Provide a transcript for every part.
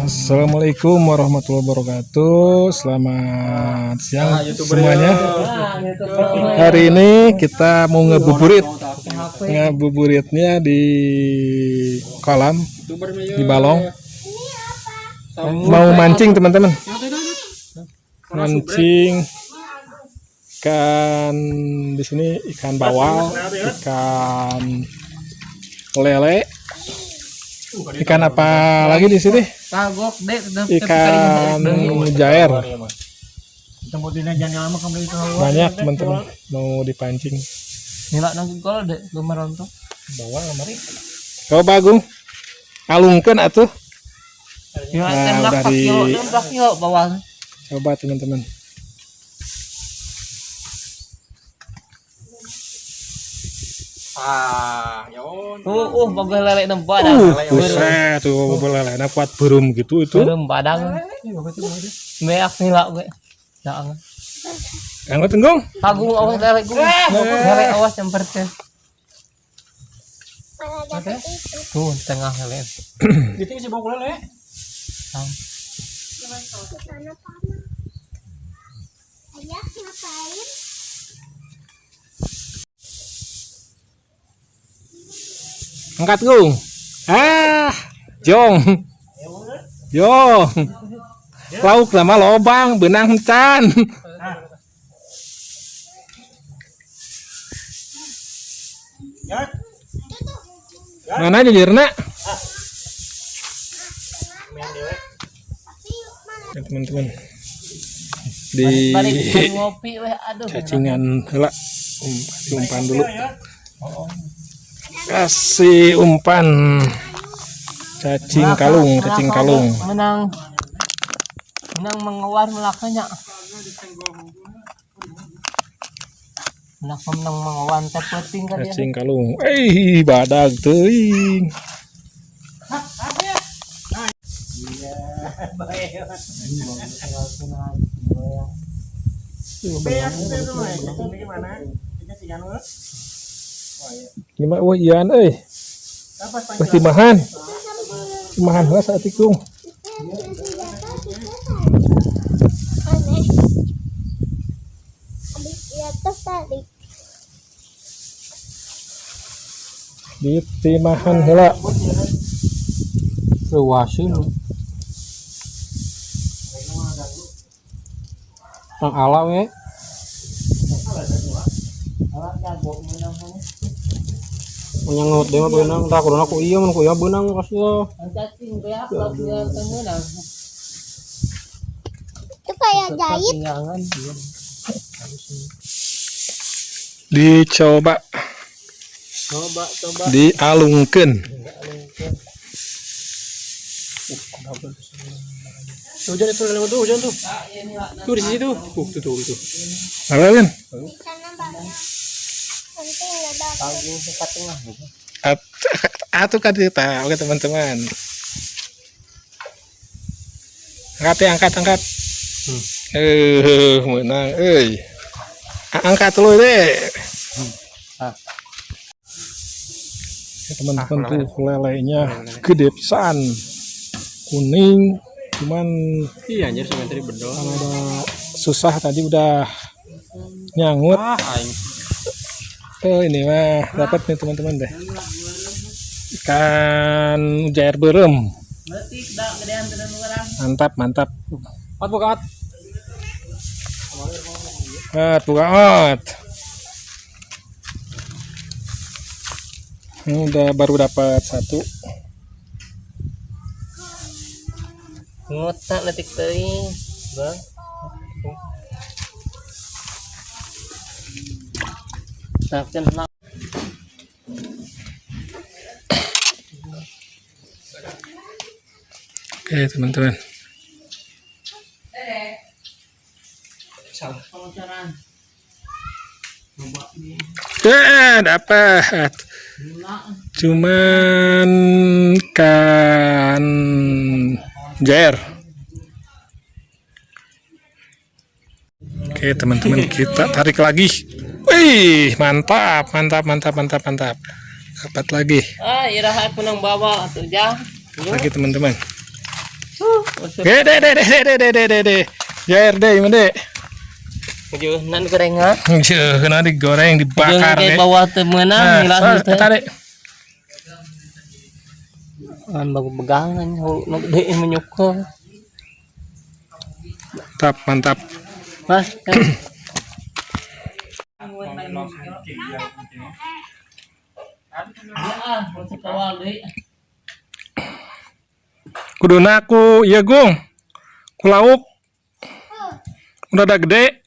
Assalamualaikum warahmatullahi wabarakatuh. Selamat siang semuanya. Hari ini kita mau ngebuburit. Ngebuburitnya di kolam, di balong. Mau mancing teman-teman. Mancing ikan di sini, ikan bawal, ikan lele. Ikan apa lagi di sini? Ikan mujair. Banyak teman-teman mau dipancing. Coba Agung, alungkan atuh. Nah, dari coba teman-teman. Bagus lele nempat dah. Buset tuh lele kuat berum gitu itu. Berum padang. Meak nilak we. Jangan. Angkat tenggong. Agung awas lele gue. Lele awas nyamper teh. Tuh tengah lele. Gitu sih bawa lele. Ayah ngapain? Angkat Gung. Jong. Jong. Lauk sama lobang benang can. Mana aja jirna? Teman-teman. Di ngopi weh aduh. cacingan heula. Umpan dulu. Kasih umpan cacing kalung. Menang mengawar melakanya. Menang mengawan teh penting kan dia. Cacing kalung. Badag teuing. Gimana wah ian euy. Geus timahan. Timahan heula saeutik Gung. Aneh. Habis di atas tadi. Ditimahan heula. Ruasin. Tang ala we. Menyangut dia mah benang, tak kurang aku iya mun ku iya benang kasih lo. Cacing kayak apa dia temenang. Itu kayak jahit. Dicoba. Coba. Dialungkeun. Hujan itu lewat tuh, hujan tuh. Tuh di situ. Tuh. Apa kan? Di sana banyak. Nanti ada. Agung dekat tengah. Atuh kan kita. Oke teman-teman. Angkat. Menang euy. Angkat dulu deh. Teman-teman tuh lelenya gede pisan. Kuning. Cuman Iya anjir semen tadi bedol. ada susah tadi udah nyangut. Ini mah dapat nih teman-teman deh. Ikan mujair berem. Mantap. Buka. Buka. Ini udah baru dapat satu. Ngotak letik teuing. Bang. Tapi nak Oke teman-teman. Dapat. Cuman ikan jair. Oke teman-teman, kita tarik lagi. Wih, mantap. Dapat lagi. iraha aku nang bawa atuh jah. Lagi teman-teman. Deh. Jair deh, mende. Nan goreng ha. Kena digoreng, dibakar Kayak deh. bawah temenang hilang teh. Tarik. An bagus pegangan nak deh menyuka. Mantap. Mas. Kuduna aku, iya Gung. Kulauk. Udah ada gede.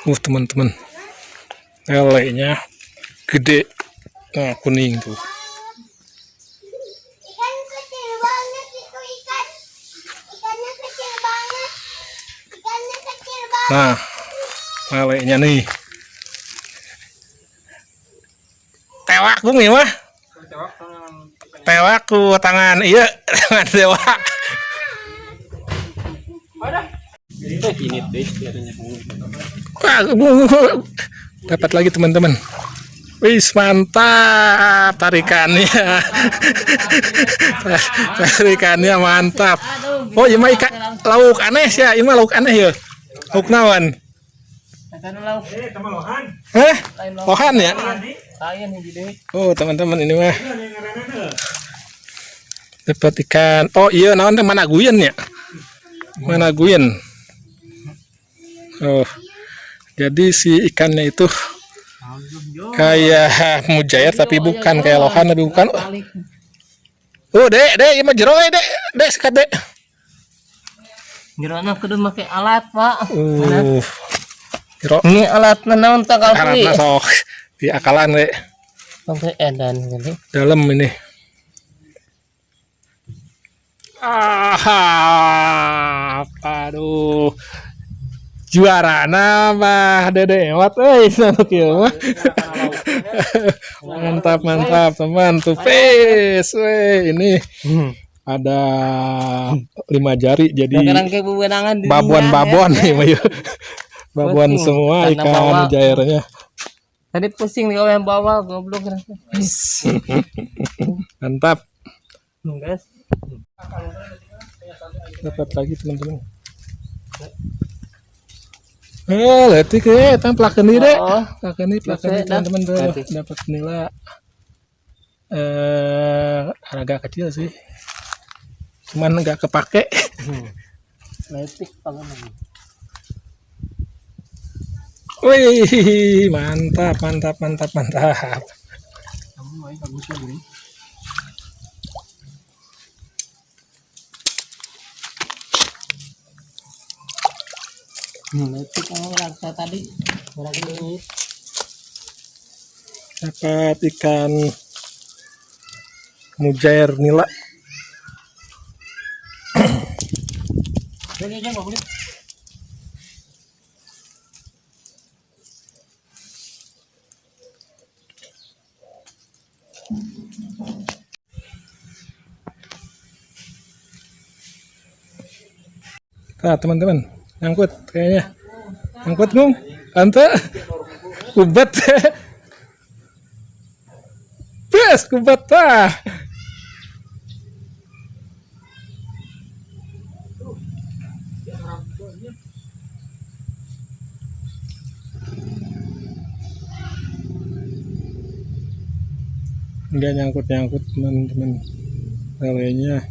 Teman-teman. Lelenya gede. Nah, kuning tuh. Ikan kecil banget itu ikan. Ikannya kecil banget. Ikannya kecil banget. Nah, lelenya nih. Tewak Gung ya mah. Tewak ku tangan iya tangan dewa. Ini deh kelihatannya. Wah, dapat lagi teman-teman. Wis mantap tarikannya. Tarikannya mantap. Oh, iya mah ikan lauk aneh sih ya. Ini mah lauk aneh ya. Lauk naon? Hah? Lohan ya? Oh, teman-teman ini mah. Dapat ikan. Oh, iya naon teh managuyen ya? Managuyen. Oh. Jadi si ikannya itu kayak mujair tapi bukan, kayak lohan tapi bukan. Oh, dek, ini mah jero dek sekat dek. Jerona kudu make alat, Pak. Jero. Ini alatna naon tanggal kuwi. Alatna sok di akalan dek. Sampai edan gini. Dalam ini. Aduh. Juara nama Dede Ewat kieu mah. Mantap teman tuh face ini ada 5 jari jadi babuan nih Mayu. Babuan semua ikan jairnya. Tadi pusing nih yang bawa goblok. Mantap. Guys. Dapat lagi teman-teman. Letik templakeun deui deh. Plakeun teman-teman dapat nila agak kecil sih. Cuman enggak kepake. Letik panganan. Wih, mantap. Letik kamu rasa tadi. Dapat ikan mujair nila. Nah, teman-teman, nyangkut kayaknya. Nyangkut, Gung. Ante. Kubat. Bes, kubat tah. Enggak nyangkut teman-teman. Lelenya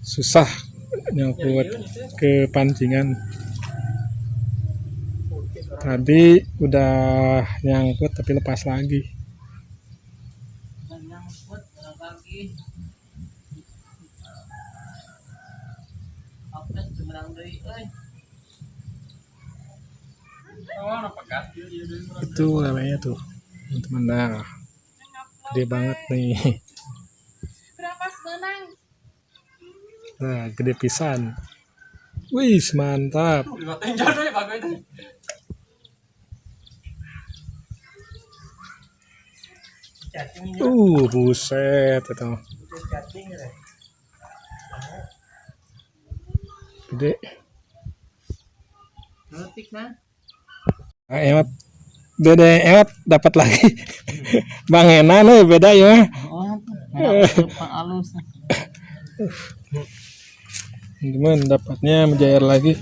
susah nyangkut ke pancingan. Tadi udah nyangkut tapi lepas lagi. Itu lelenya tuh teman-teman. Nah, gede banget nih. Berapa sebenang? Nah, gede pisan. Wih, mantap. Buset itu. Gede. Ewat. Dede Ewat dapat lagi. Bang Enan beda ya. halus. Teman dapatnya menjair lagi.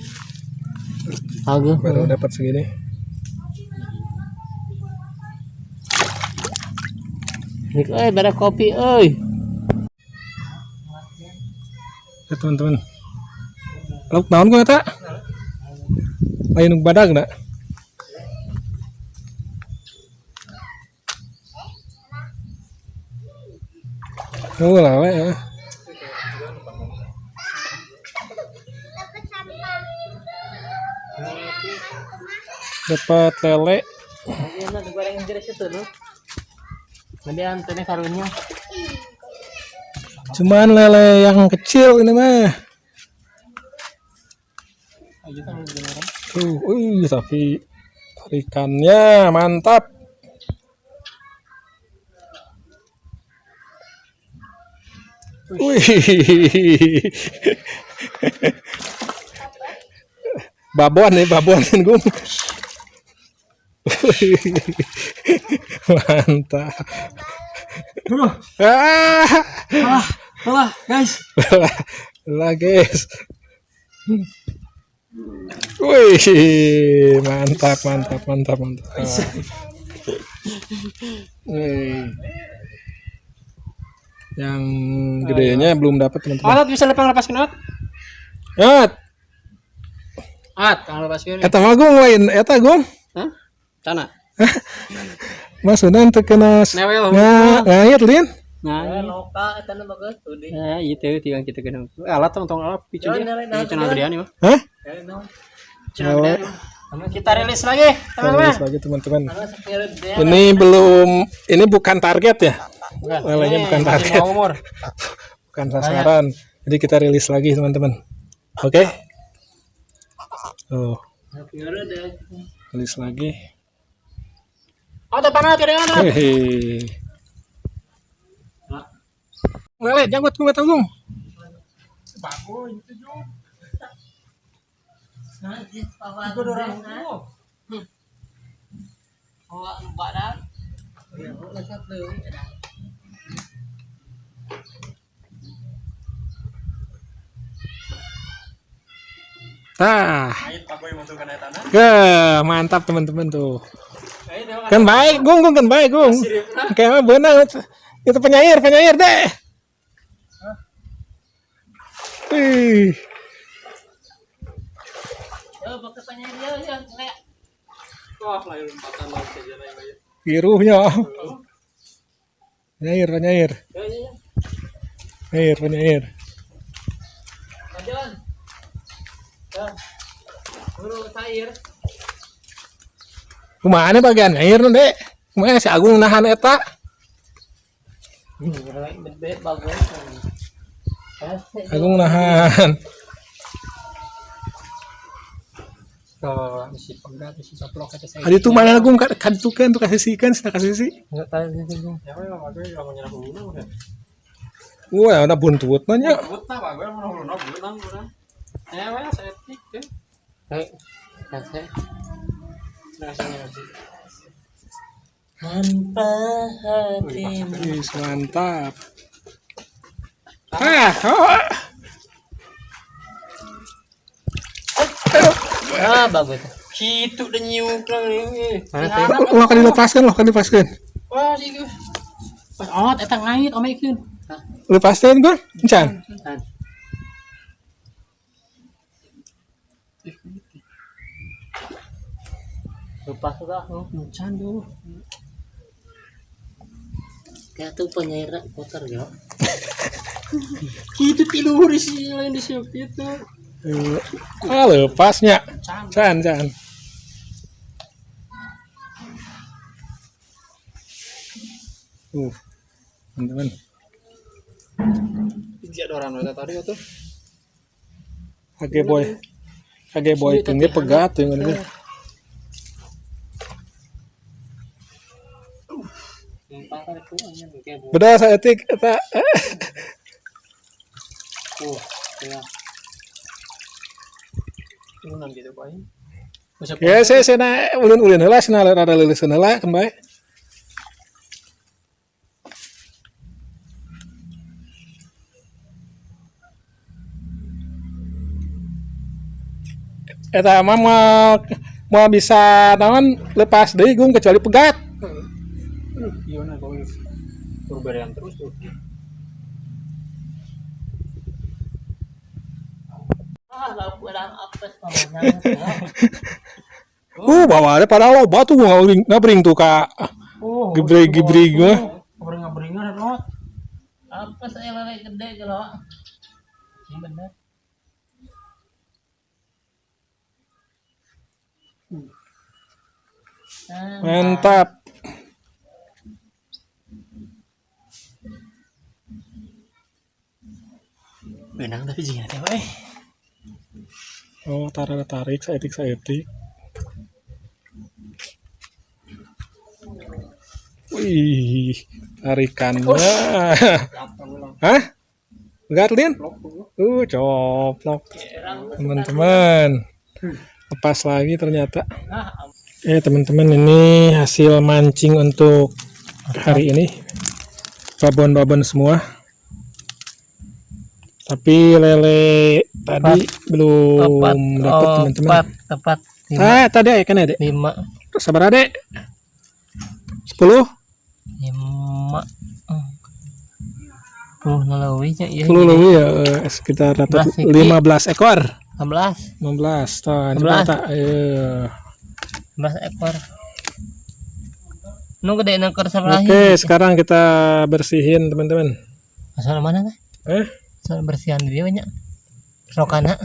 Agak. Baru dapat segini. Nik pada kopi euy. Ya teman-teman. Lauk naon gua eta? Lain nu badag na. Oh lah we ya. Dapat sampah. Dapat lele. Ayeuna digoreng jeung situ nu. Kemudian teh karunya. Cuman lele yang kecil ini mah. Tapi tarikannya mantap. Wih. Babon Gung. Mantap. Wah, guys. Lah guys. Wih, mantap. Wih. Yang gedenya belum dapat teman-teman. Alat bisa lepaskan alat. At, Kalau lepaskan. eta mah Gung lain, eta Gung. Hah? Tanah. Maksudnya teu kena Newel. ngait lin. Nah, Loka eta nu bagus tuh di. nah itu tiang kita kena. Alat tong alat picu dia. Channel gedean mah. Hah? Channel gedean. Kita rilis lagi, teman-teman. Lagi teman-teman. Ini bukan target ya. Lelenya bukan target. Umur. Bukan sasaran. Jadi kita rilis lagi teman-teman. Oke. Tuh, rilis lagi. Oh, depan ada. Hehe. Lele, janggut gue Gung. Tah. Ya, mantap teman-teman tuh. Kan baik, Gung kan baik, Gung. Kayak benar itu penyair deh. Wih. Birunya. Penyair. Penyair. Kumana bagian air nanti? Kumana si Agung nahan eta? Agung nahan. Adi tuh mana Agung kan tuh kan tuh kasih sikan, saya kasih sih. Wah, ada buntut nanya. Mantap. Bagus. Kitu dan nyiuk lang ini. Lo kan dilepaskan. Wah, sih. Pas eta ngait omekeun. Lepaskan Gung, encan. Lepas juga, Encan dulu. kayak tuh penyair kotor ya. Kitu tiluhur sih lain di siap itu. Lepasnya. Can. Teman-teman. Tiga orang ada tadi itu. Kage boy tinggi pegat yang ini. Beda saeutik eta. Ya. Ini gitu boy. Ya saya ulun heula cenah rada leuleus heula kan bae. eta mah mau bisa naon lepas deui gung kecuali pegat. Iya nah kau berberian terus tuh. Lauk urang apes pamanya. Bawa ada padahal loba tuh ngabring tuh ka gibrig mah. Beringan rot. Apes aya lele gede kalau. Ini bener. Mantap. Benang tapi jingna teh bae. Oh, tarik saetik. Wih, tarikannya. Hah? Enggak, Lin? Coplok. Teman-teman. Lepas lagi ternyata. Teman-teman, ini hasil mancing untuk hari ini. Babon-babon semua. Tapi lele tadi belum dapat teman-teman. Tepat. Tadi ya kan ada 5. Sabar adek. 10. 5. 10 leuwih nya ieu. 10 lebih ya, sekitar 15 ekor. 15 toh. 15 ekor. Nu gede nang keur sabaraha. Oke, sekarang kita bersihin teman-teman. Asal mana teh? Asal bersihan di dieu nya. Rokana.